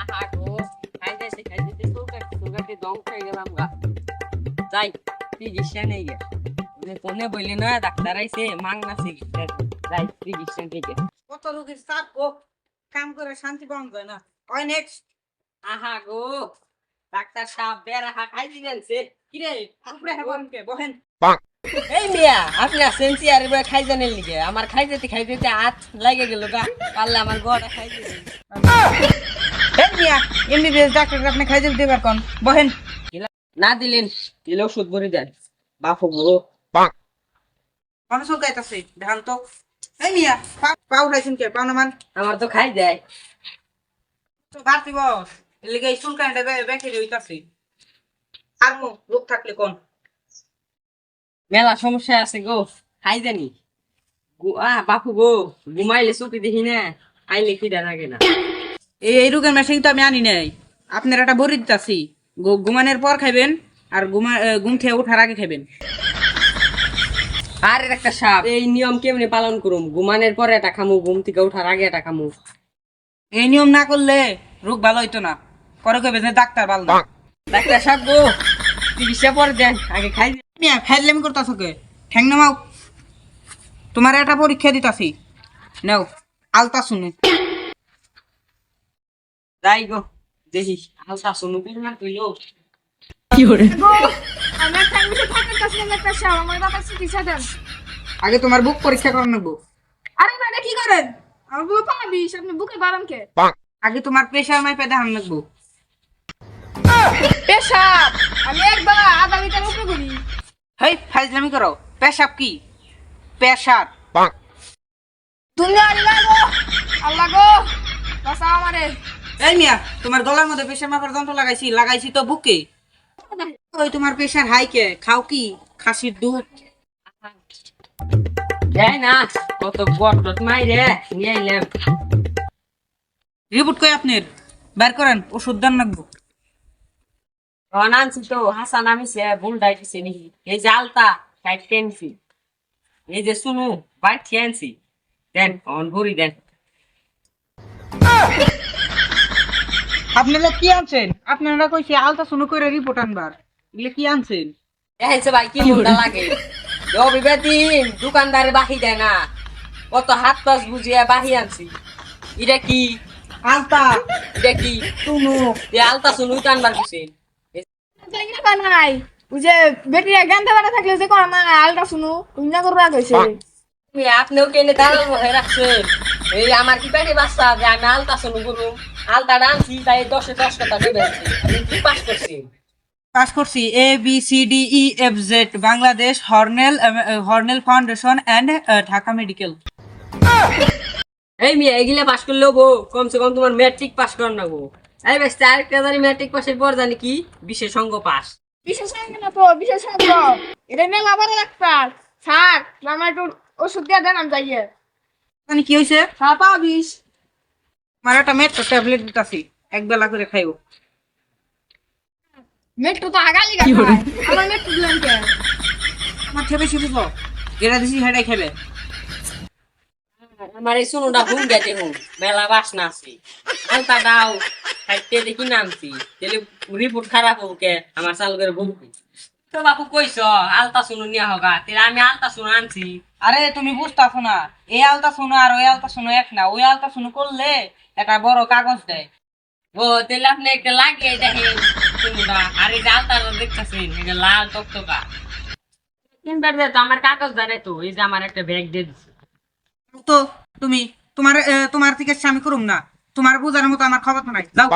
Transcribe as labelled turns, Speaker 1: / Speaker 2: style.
Speaker 1: আহা গো, খাইতে সুগারটি দম খেয়ে গেলাম গা। যাই চিকিৎসা নেই গে। কোনে বললি না ডাক্তার আইছে মাংনা চিকিৎসা। যাই চিকিৎসা থেকে।
Speaker 2: কত রোগীর চাপ গো, কাম করে শান্তি পাওয়া যায় না। ওই নেক্সট।
Speaker 1: আহা গো, ডাক্তার সাহেব বেড়া খাই দিলেনছে। কিরে
Speaker 2: আপনি এখন কে বহেন।
Speaker 1: এই মিয়া আপনি আছেন চেয়ারে বসে খাই জানেন লিগে আমার খাইতে হাত লাগে গেল গা পারলে আমার গড়া খাই দিলেন
Speaker 2: এই মিয়া এমবিবিএস ডাক্তার আপনি খাইতে দিবার কোন বহেন।
Speaker 1: না দিলেন দিলে ওষুধ ভরে দেন বাপু গো
Speaker 2: কোন সুল গাইতাছে ধান তো। এই মিয়া পাউ উঠাইছেন কে পাউ না মান
Speaker 1: আমার তো খাই দেয়
Speaker 2: তো বাড়তি বস এলিগে সুল কাইন্ডা বেকে হইতাছে। আর মো রোগ থাকলে কোন
Speaker 1: মেলা সমস্যা আছে গো খাই জানি বাপু গো ঘুমাইলে চুপি দেখি না আইলে খিদা লাগে না
Speaker 2: এই রোগের মেশিন তো আমি আনি নাই। আপনার একটা বড়ি দিতাছি, ঘুমানোর পর খাইবেন আর ঘুম থেকে ওঠার আগে খাইবেন।
Speaker 1: আর একটা সাপ এই নিয়ম কেমনে পালন করুম ঘুমানোর পরে এটা খামু ঘুম থেকে ওঠার আগে এটা খামু
Speaker 2: এই নিয়ম না করলে রোগ ভালো হইতো না। করে কইবেন যে ডাক্তার ভালো না।
Speaker 1: ডাক্তার সাহেব গো চিকিৎসা পরে দেন আগে খাই
Speaker 2: মিয়া ফাইজলামি করতাছো কে ঠ্যাং নামাও। তোমার একটা পরীক্ষা দিতাছি, নাও আলতা শুনো।
Speaker 1: যাই গো দেখি হালকা শুনু না তুইও
Speaker 3: আমার ফ্যামিলি থাকার কাছে একটা সাপ আমার বাবার চিকিৎসা দেন।
Speaker 2: আগে তোমার বুক পরীক্ষা করার নেবো।
Speaker 3: আরে না কি করেন আমার বুকে পাবিস আপনি বুকে বারাম কে
Speaker 2: আগে তোমার প্রেশার মাইপে দেখান নেবো।
Speaker 3: পেশাব আমি একবার আধা লিটার উপরে করি।
Speaker 2: হেই ফাইজলামি করো। পেশাব কি? পেশাব।
Speaker 3: তুমি আল্লাহ গো আল্লাহ গো বাঁচাও আমারে।
Speaker 2: এই মিয়া তোমার গলার মধ্যে প্রেশার মাপার যন্ত্র লাগাইছি তো বুকে। ওই তোমার প্রেশার হাই কে খাও কি খাসির দুধ?
Speaker 1: যাই না কত বট মাই রে নিয়ে আইলাম
Speaker 2: রিপোর্ট কই আপনার বের করেন ওষুধ দান লাগবো।
Speaker 1: আনছি তো হাসান আমিছে ভুল ডাইতেছে নাকি এই যে আলতা সাইড টেনছি এই যে শুনু বাড়ি আনছি দেন অন ভরি দেন
Speaker 2: আপনারা কি আনছেন? আপনারা কইছে আলতা শুনো কইরা রিপোর্ট আনবার, এগুলো কি আনছেন?
Speaker 1: দেখেছে ভাই কি মনটা লাগে রবিবার দিন দোকানদারে বাহি দেয় না কত হাত পাস বুঝিয়ে বাহি আনছি এটা কি
Speaker 2: আলতা
Speaker 1: এটা কি
Speaker 2: শুনো।
Speaker 1: এ আলতা শুনু টানবার কিছু
Speaker 3: বানাই ওই যে বেটিরা গান্ধা বানা থাকলে যে করে না আলটা শুনু তুমি না করবা কইছে।
Speaker 1: তুমি আপনিও কেনে দাঁড়াল হয়ে রাখছেন এই আমার কি পেটে বাচ্চা যে আমি আলতা শুনু করুম আলতা ডানছি তাই 10-10 কথা দেবেছি আমি কি পাস করছি
Speaker 2: পাস করছি ABCDEFZ বাংলাদেশ হর্নেল ফাউন্ডেশন এন্ড ঢাকা মেডিকেল।
Speaker 1: এই মেয়ে এগুলা পাস করলেও বউ কমসে কম তোমার ম্যাট্রিক পাস করার না বউ এই বেশ আরেকটা জানি ম্যাট্রিক পাসের পর জানি কি বিশেষ অঙ্গ পাস
Speaker 3: বিশেষজ্ঞ না তো বিশেষজ্ঞ এটা মেলা আবার ডাক্তার স্যার আমার একটু ওষুধ দিয়ে দেন আমি যাইয়ে।
Speaker 2: মানে কি হইছে?
Speaker 3: হ্যাঁ পাবিস
Speaker 2: আমার একটা মেট্রো ট্যাবলেট দিতাছি, এক বেলা করে খাইও।
Speaker 3: মেট্রো তো আগালি গা আমার মেট্রো দিলেন কে
Speaker 2: আমার খেয়ে বেশি বুঝো যেটা দিছি সেটাই খেলে।
Speaker 1: আমার এই শুনুটা হুম গেছে হুম মেলা বাসনা আছে আলতা দাও খাইতে দেখি নামছি তাহলে রিপোর্ট খারাপ হোক কে আমার চাল করে বলবি তো বাপু কইছ আলতা শুনু নিয়ে হোগা তাহলে আমি আলতা শুনু আনছি
Speaker 2: আরে তুমি বুঝতাছো না, এই আলতা শুনো আর ওই আলতা শুনো এক না। ওই আলতা শুনো করলে একটা বড় কাগজ দেয়।
Speaker 1: ও তাহলে আপনি একটা লাগিয়ে দেখেন শুনুটা আর এই যে আলতাটা দেখতেছেন এটা লাল টকটকা তিনবার দে তো আমার কাগজ দাঁড়ায় তো এই যে আমার একটা ব্যাগ দিয়ে দিচ্ছে
Speaker 2: তো তুমি তোমার চিকিৎসা আমি করুম না। তোমার বোঝার মতো আমার খবর তো নাই, যাও।